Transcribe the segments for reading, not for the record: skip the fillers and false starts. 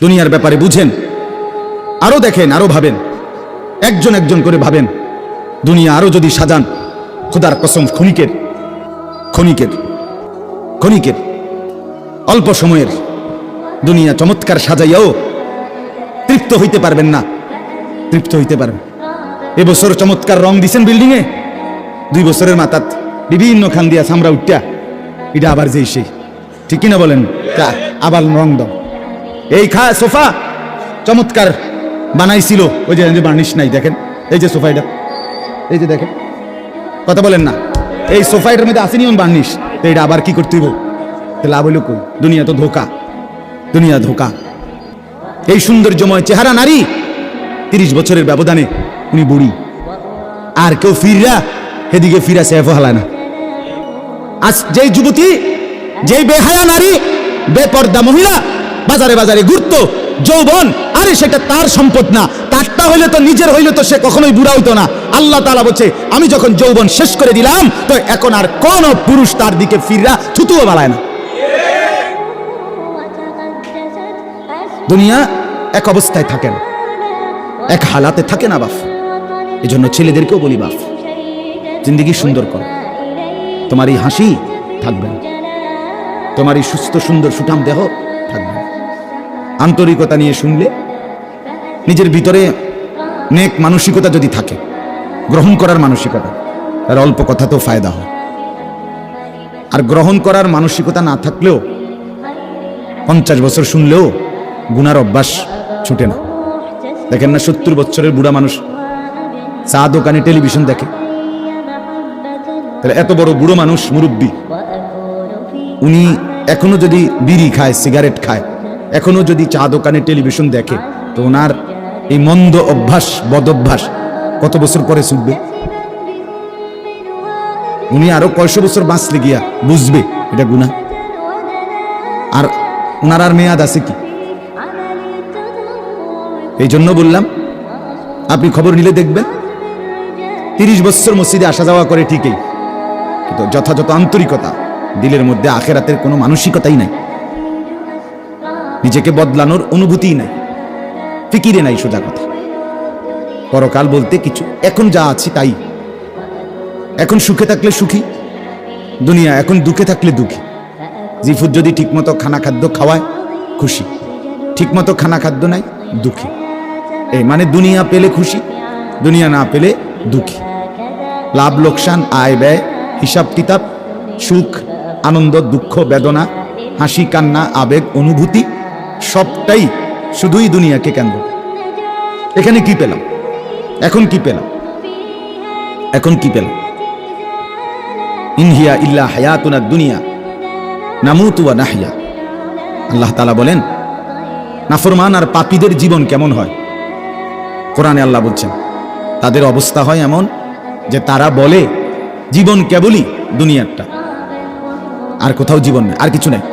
দুনিয়ার ব্যাপারে বুঝেন, আরো দেখেন, আরো ভাবেন, একজন একজন করে ভাবেন। দুনিয়া আরো যদি সাজান, খোদার কসম ক্ষণিকের ক্ষণিকের ক্ষণিকের অল্প সময়ের দুনিয়া চমৎকার সাজাইয়াও তৃপ্ত হইতে পারবেন না, তৃপ্ত হইতে পারবেন। এবছর চমৎকার রং দিছেন বিল্ডিং এ, 2 বছরের মাথাত বিভিন্ন খান দিয়া সামরা উঠা এটা আবার যেই সেই, ঠিক কিনা বলেন? আবার রং দাও। এই সোফা চমৎকার বানাইছিল, ওই যে বার্নিশ নাই, দেখেন এই যে সোফা, এটা এই যে দেখেন, কথা বলেন না, এই সোফা এটার মধ্যে আসেনি বার্নিশ, তো এটা আবার কি করতে হইব? লাভ হইল কই? দুনিয়া তো ধোকা, দুনিয়া ধোকা। এই সৌন্দর্যময় চেহারা নারী 30 বছরের ব্যবধানে উনি বুড়ি, আর কেউ ফিররা সেদিকে ফিরা সেফ হালায় না। আজ যেই যুবতী, যেই বেহায়া নারী, বেপর্দা মহিলা বাজারে বাজারে ঘুরতো, যৌবন, আরে সেটা তার সম্পদ না, তারটা হইলে তো নিজের হইলে তো সে কখনোই বুড়া হইতো না। আল্লাহ তাআলা বলছে, আমি যখন যৌবন শেষ করে দিলাম, তো এখন আর কোন পুরুষ তার দিকে ফিররা থুতুও বালায় না। দুনিয়া এক অবস্থায় থাকে না, এক হালাতে থাকে না বাপ। এই জন্য ছেলেদেরকেও বলি, বাপ জিন্দেগি সুন্দর করো। তোমার এই হাসি থাকবে না, তোমার এই সুস্থ সুন্দর সুঠাম দেহ থাকবে না। আন্তরিকতা নিয়ে শুনলে, নিজের ভিতরে নেক মানসিকতা যদি থাকে, গ্রহণ করার মানসিকতা, তার অল্প কথাতেও ফায়দা হয়। আর গ্রহণ করার মানসিকতা না থাকলেও 50 বছর শুনলেও গুনার অভ্যাস ছুটে না। দেখেন না, 70 বছরের বুড়া মানুষ চা দোকানে টেলিভিশন দেখে, তাহলে এত বড় বুড়ো মানুষ, মুরব্বী, উনি এখনো যদি বিড়ি খায়, সিগারেট খায়, এখনো যদি চা দোকানে টেলিভিশন দেখে, তো ওনার এই মন্দ অভ্যাস, বদ অভ্যাস কত বছর পরে ছুটবে? উনি আরো কয়শো বছর বাঁচলে গিয়া বুঝবে এটা গুনাহ। আর ওনার আর মেয়াদ আছে কি? এই জন্য বললাম, আপনি খবর নিলে দেখবেন 30 বছর মসজিদে আসা যাওয়া করে ঠিকই, কিন্তু যথাযথ আন্তরিকতা, দিলের মধ্যে আখেরাতের কোনো মানসিকতাই নাই, নিজেকে বদলানোর অনুভূতিই নাই, ফিকিরে নাই। সোজা কথা, পরকাল বলতে কিছু, এখন যা আছি তাই। এখন সুখে থাকলে সুখী দুনিয়া, এখন দুঃখে থাকলে দুঃখী। জিফুত যদি ঠিকমতো খানা খাদ্য খাওয়ায় খুশি, ঠিকমতো খানা খাদ্য নাই দুঃখী। এই মানে দুনিয়া পেলে খুশি, দুনিয়া না পেলে দুঃখী। লাভ লোকসান, আয় ব্যয়, হিসাব কিতাব, সুখ আনন্দ, দুঃখ বেদনা, হাসি কান্না, আবেগ অনুভূতি, সবটাই শুধুই দুনিয়াকে কেন্দ্র। এখানে কি পেলাম? এখন কি পেলাম? এখন কি পেলাম? ইনহিয়া ইল্লা হায়াতুনা দুনিয়া নামুতু ওয়া নাহইয়া। আল্লাহ তাআলা বলেন, নাফরমান আর পাপীদের জীবন কেমন হয়? কোরআনে আল্লাহ বলছেন, তাদের অবস্থা হয় এমন যে তারা বলে জীবন কেবলই দুনিয়ারটা, আর কোথাও জীবন নেই, আর কিছু নেই।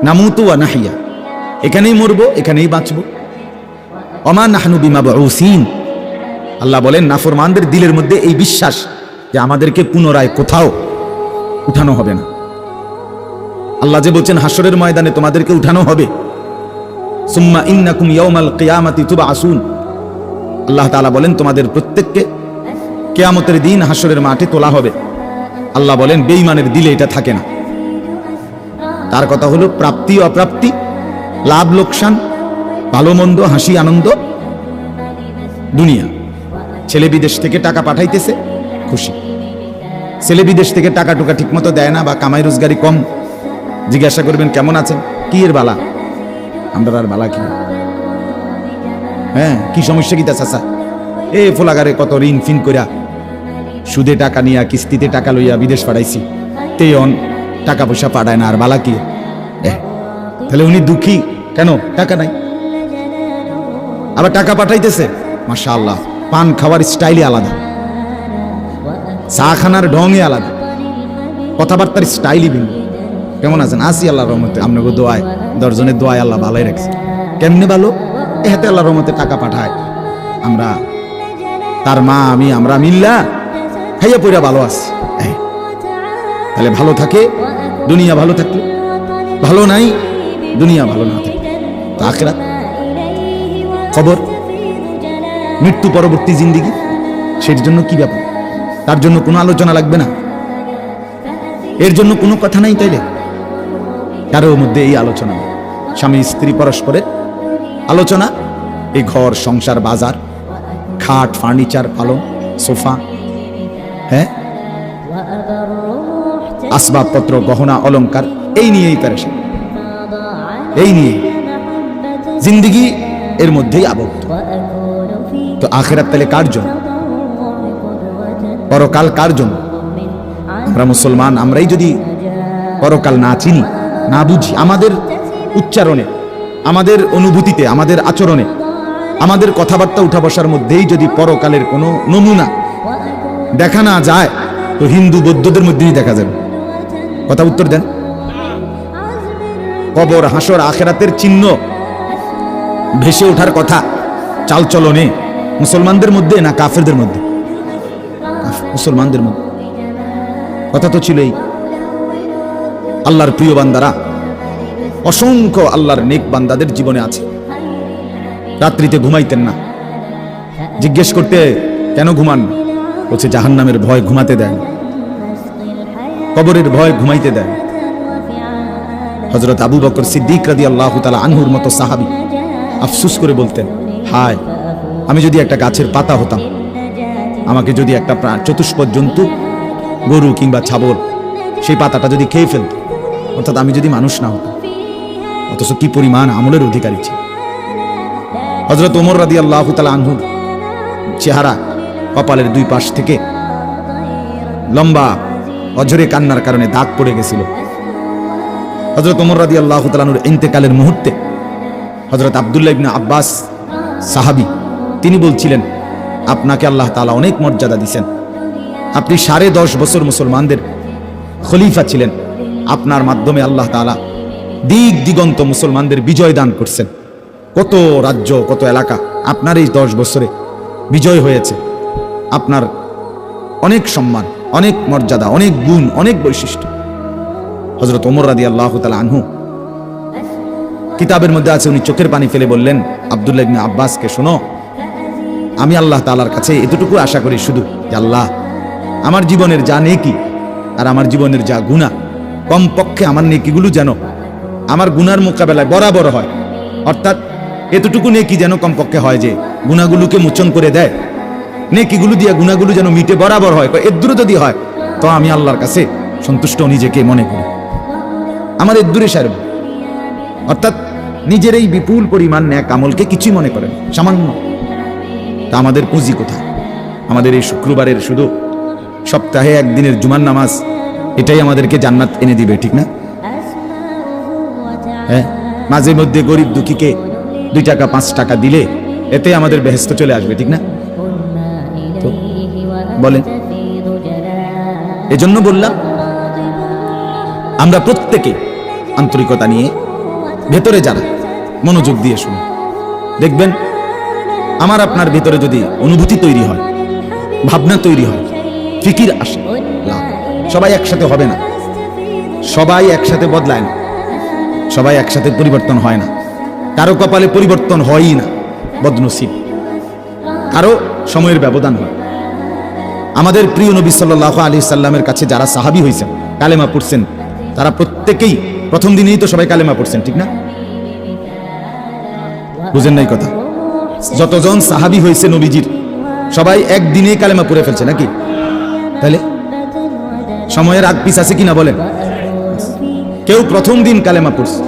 নামুতু ওয়া নাহইয়া, এখানেই মরবো, এখানেই বাঁচবো। ওমা নাহনু বিমাবউসিন। আল্লাহ বলেন, নাফরমানদের দিলের মধ্যে এই বিশ্বাস যে আমাদেরকে পুনরায় কোথাও উঠানো হবে না। আল্লাহ যে বলছেন হাসরের ময়দানে তোমাদেরকে উঠানো হবে, সুম্মা ইন্নাকুম ইয়াউমাল কিয়ামাতি তুবআসুন। আল্লাহ তাআলা বলেন, তোমাদের প্রত্যেককে কিয়ামতের দিন হাসরের মাঠে তোলা হবে। আল্লাহ বলেন, বেঈমানের দিলে এটা থাকে না। তার কথা হলো প্রাপ্তি অপ্রাপ্তি, লাভ লোকসান, ভালো মন্দ, হাসি আনন্দ, দুনিয়া। ছেলে বিদেশ থেকে টাকা পাঠাইতেছে, খুশি। ছেলে বিদেশ থেকে টাকা টুকা ঠিক মতো দেয় না, বা কামাই রোজগারি কম, জিজ্ঞাসা করবেন কেমন আছেন, কি এর বালা? আমরা আর বালা কি? হ্যাঁ, কি সমস্যা কি তা চাচা? এ ফোলাগারে কত ঋণ ফিন কইরা, সুদে টাকা নিয়া, কিস্তিতে টাকা লইয়া বিদেশ পাঠাইছি, তেয়ন টাকা পয়সা পাঠায় না, আর বালা কি? তাহলে উনি দুঃখী কেন? টাকা নাই। আবার টাকা পাঠাইতেছে, মাশাআল্লাহ, পান খাওয়ার স্টাইলই আলাদা, চা খানার ঢঙই আলাদা, কথাবার্তার স্টাইলই ভিন্ন। কেমন আছেন? আসি আল্লাহর রহমতে, আপনাকে দোয়ায়, 10 জনের দোয়ায় আল্লাহ ভালোই রাখছে। কেমনে ভালো? এতে আল্লাহর রহমতে টাকা পাঠায়, আমরা, তার মা, আমি, আমরা মিল্লা খাইয়া পইরা ভালো আছি। তাহলে ভালো থাকে দুনিয়া, ভালো থাকলে ভালো নাই দুনিয়া, ভালো না থাকে তো আখিরাত, কবর, মৃত্যু পরবর্তী জিন্দেগি, সেটার জন্য কি ব্যাপার? তার জন্য কোনো আলোচনা লাগবে না, এর জন্য কোনো কথা নাই। তাইলে কারোর মধ্যে এই আলোচনা, স্বামী স্ত্রী পরস্পরের আলোচনা, এই ঘর সংসার বাজার, খাট ফার্নিচার পালন সোফা, হ্যাঁ, আসবাবপত্র গহনা অলংকার, এই নিয়েই পেরেশান, এই নিয়ে জিন্দেগি এর মধ্যেই আবদ্ধ। তো আখিরাত তাহলে কার জন্য? পরকাল কার জন্য? আমরা মুসলমান, আমরাই যদি পরকাল না চিনি, না বুঝি, আমাদের উচ্চারণে, আমাদের অনুভূতিতে, আমাদের আচরণে, আমাদের কথাবার্তা উঠা বসার মধ্যেই যদি পরকালের কোনো নমুনা দেখা না যায়, তো হিন্দু বৌদ্ধদের মধ্যেই দেখা যাবে। কথা উত্তর দেন। কবর, হাসর, আখিরাতের চিহ্ন ভেসে ওঠার কথা চালচলনে মুসলমানদের মধ্যে না কাফেরদের মধ্যে? মুসলমানদের মধ্যে। কথা তো ছিলই। আল্লাহর প্রিয় বান্দারা, অসংখ্য আল্লাহর নেক বান্দাদের জীবনে আছে, রাত্রিতে ঘুমাইতেন না। জিজ্ঞেস করতে, কেন ঘুমান? বলছে জাহান্নামের ভয় ঘুমাতে দেয়, কবরের ভয় ঘুমাইতে দেয়। হযরত আবু বকর সিদ্দিক রাদিয়াল্লাহু তাআলা আনহুর মতো সাহাবী আফসোস করে বলতেন, হায়, আমি যদি একটা গাছের পাতা হতাম, আমাকে যদি একটা চতুষ্পদ জন্তু, গরু কিংবা ছাগল, সেই পাতাটা যদি খেয়ে ফেলত, অর্থাৎ আমি যদি মানুষ না হতাম। অথচ কি পরিমাণ আমলের অধিকারী ছিল। হযরত ওমর রাদিয়াল্লাহু তাআলা আনহুর চেহারা, কপালের দুই পাশ থেকে লম্বা অঝরে কান্নার কারণে দাগ পড়ে গেছিল। হযরত ওমর রাদিয়াল্লাহু তাআলা আনহুর ইন্তেকালের মুহূর্তে হযরত আব্দুল্লাহ ইবনে আব্বাস সাহাবী, তিনি বলছিলেন, আপনাকে আল্লাহ তাআলা অনেক মর্যাদা দিয়েছেন, আপনি 10.5 বছর মুসলমানদের খলিফা ছিলেন, আপনার মাধ্যমে আল্লাহ তাআলা দিক দিগন্ত মুসলমানদের বিজয় দান করছেন। কত রাজ্য, কত এলাকা আপনার এই 10 বছরে বিজয় হয়েছে। আপনার অনেক সম্মান, অনেক মর্যাদা, অনেক গুণ, অনেক বৈশিষ্ট্য। হযরত ওমর রাদিয়াল্লাহু তাআলা আনহু কিতাবের মধ্যে আছে, উনি চোখের পানি ফেলে বললেন আব্দুল্লাহ ইবনে আব্বাসকে, শোনো, আমি আল্লাহ তাআলার কাছে এতটুকু আশা করি শুধু, যে আল্লাহ, আমার জীবনের যা নেকি আর আমার জীবনের যা গুনাহ, কমপক্ষে আমার নেকিগুলো যেন আমার গুনার মোকাবেলায় বরাবর হয়। অর্থাৎ এতটুকু নেকি যেন কমপক্ষে হয় যে গুনাহগুলোকে মোচন করে দেয়, নেকিগুলো দিয়ে গুনাহগুলো যেন মিটে বরাবর হয়। এদ্দুরে যদি হয় তো আমি আল্লাহর কাছে সন্তুষ্ট নিজেকে মনে করি, আমার এদ্দুরে সারব। অর্থাৎ নিজের এই বিপুল পরিমাণ নেক আমলকে কিছুই মনে করেন, সামান্য। তা আমাদের পুঁজি কোথায়? আমাদের এই শুক্রবারের শুধু সপ্তাহে একদিনের জুমার নামাজ, এটাই আমাদেরকে জান্নাত এনে দিবে, ঠিক না? হ্যাঁ, মাঝে মধ্যে গরিব দুঃখীকে 2 টাকা 5 টাকা দিলে এতে আমাদের বেহেশত চলে আসবে, ঠিক না? তো বলেন, এজন্য বললাম, আমরা প্রত্যেকে আন্তরিকতা নিয়ে ভেতরে যারা মনোযোগ দিয়ে শুনুন, দেখবেন আমার আপনার ভেতরে যদি অনুভূতি তৈরি হয়, ভাবনা তৈরি হয়, ফিকির আসে, সবাই একসাথে হবে না, সবাই একসাথে বদলায় না, সবাই একসাথে পরিবর্তন হয় না, কারো কপালে পরিবর্তন হয়ই না, বদনসিব, কারো সময়ের ব্যবধান হয়। আমাদের প্রিয় নবী সাল্লাল্লাহু আলাইহি সাল্লামের কাছে যারা সাহাবী হয়েছেন, কালেমা পড়ছেন, তারা প্রত্যেকেই প্রথম দিনেই তো সবাই কালেমা পড়ছেন, ঠিক না? বুঝেন নাই কথা? যতজন সাহাবী হয়েছে নবীজির, সবাই একদিনেই কালেমা পড়ে ফেলছে নাকি? তাহলে সময়ের আগ পিছ আছে কিনা বলেন? কেউ প্রথম দিন কালেমা পড়ছে,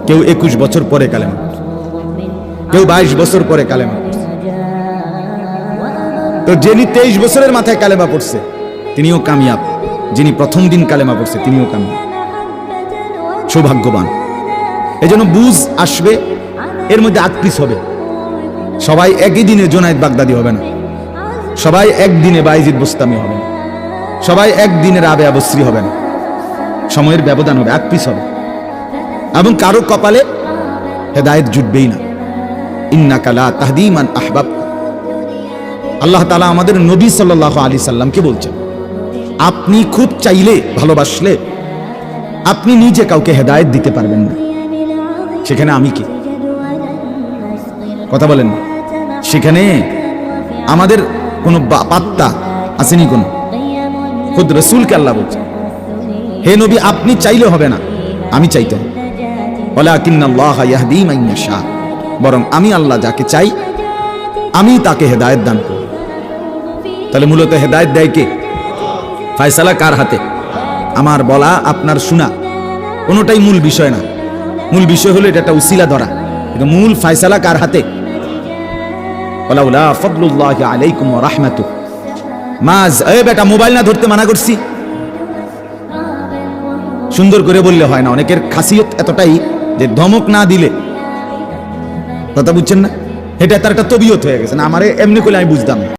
কেউ 21 বছর পরে কালেমা পড়ছে, কেউ 22 বছর পরে কালেমা পড়ছে। তো যিনি 23 বছরের মাথায় কালেমা পড়ছে তিনিও কামিয়াব, যিনি প্রথম দিন কালেমা পড়ছে তিনিও কামিয়াব, সৌভাগ্যবান। এজন্য বুঝ আসবে, এর মধ্যে আটপিস হবে। সবাই একই দিনে জুনায়েদ বাগদাদি হবে না, সবাই একদিনে বাইজিদ বুস্তামি হবে না, সবাই একদিনে রাবেয়া বসরি হবে না, সময়ের ব্যবধান হবে, আটপিস হবে। এবং কারো কপালে হেদায়েত জুটবেই না। ইন্নাকা লা তাহদি মান আহবাবতা, আল্লাহ তাআলা আমাদের নবী সাল্লাল্লাহু আলাইহি সাল্লামকে বলছেন, আপনি খুব চাইলে, ভালোবাসলে আপনি নিজে কাউকে হেদায়েত দিতে পারবেন না, সেখানে আমি কি? কথা বলেন না। সেখানে আমাদের কোনো পাত্তা আসেনি কোনো। খুদ রসুলকে আল্লাহ বলছে, হে নবী আপনি চাইলে হবে না, আমি চাইতে হবে। ওয়ালাকিন্নাল্লাহ ইয়াহদি মান ইয়াশা, বরং আমি আল্লাহ যাকে চাই আমি তাকে হেদায়েত দান করি। তাহলে মূলত হেদায়েত দেয় কে? ফয়সালা কার হাতে? আমার বলা আপনার শোনা কোনোটাই মূল বিষয় না। মূল বিষয় হলো এটা একটা উসিলা ধরা, কিন্তু মূল ফয়সালা কার হাতে? ওয়ালাউলা ফাদলুল্লাহি আলাইকুম ওয়া রাহমাতুহু মাজ। এই বেটা মোবাইল না ধরতে মানা করছি। সুন্দর করে বললে হয় না, অনেকের খাসিয়ত এতটাই যে ধমক না দিলে, কথা বুঝছেন না, এটা তার একটা তবিয়ত হয়ে গেছে না। আমারে এমনি করলে আমি বুঝতাম না।